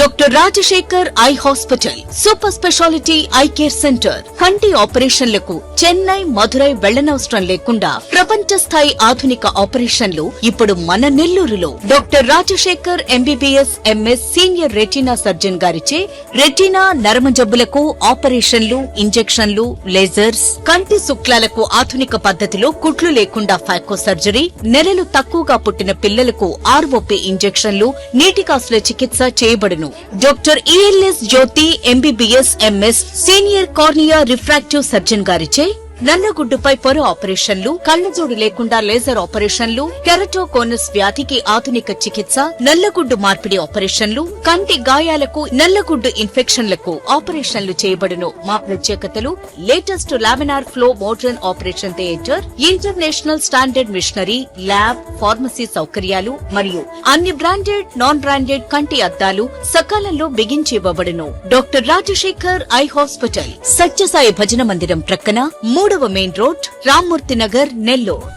Doctor Rajasekhar eye hospital super speciality eye care centre. కంటి ఆపరేషన్లకు చెన్నై, మధురై వెళ్లనవసరం లేకుండా ప్రపంచ స్థాయి ఆధునిక ఆపరేషన్లు ఇప్పుడు మన నెల్లూరులో. Doctor Rajasekhar MBBS MS senior retina surgeon గారిచే రెటీనా, నరమ జబ్బులకు ఆపరేషన్లు, ఇంజెక్షన్లు, లేజర్స్, కంటి శుక్లాలకు ఆధునిక పద్ధతిలో కుట్లు లేకుండా ఫాకో సర్జరీ, నెలలు తక్కువగా పుట్టిన పిల్లలకు ఆర్ఓపీ ఇంజెక్షన్లు, నీటి కాసుల చికిత్స చేయబడును. Doctor ELS Jyothi MBBS MS senior cornea refractive surgeon గారిచే నల్లగుడ్డుపై పొర ఆపరేషన్లు, కళ్లజోడు లేకుండా లేజర్ ఆపరేషన్లు, కెరటోకోనస్ వ్యాధికి ఆధునిక చికిత్స, నల్లగుడ్డు మార్పిడి ఆపరేషన్లు, కంటి గాయాలకు, నల్లగుడ్డు ఇన్ఫెక్షన్లకు ఆపరేషన్లు చేయబడును. మా ప్రత్యేకతలు: latest laminar flow modern operation theatre, international standard machinery, lab, pharmacy సౌకర్యాలు మరియు అన్ని బ్రాండెడ్, నాన్ బ్రాండెడ్ కంటి అద్దాలు సకాలంలో బిగించి ఇవ్వబడును. Doctor Rajasekhar eye hospital, Satyasai భజన మందిరం ప్రక్కన 3వ మెయిన్ రోడ్, రామ్మూర్తి నగర్, నెల్లూరు.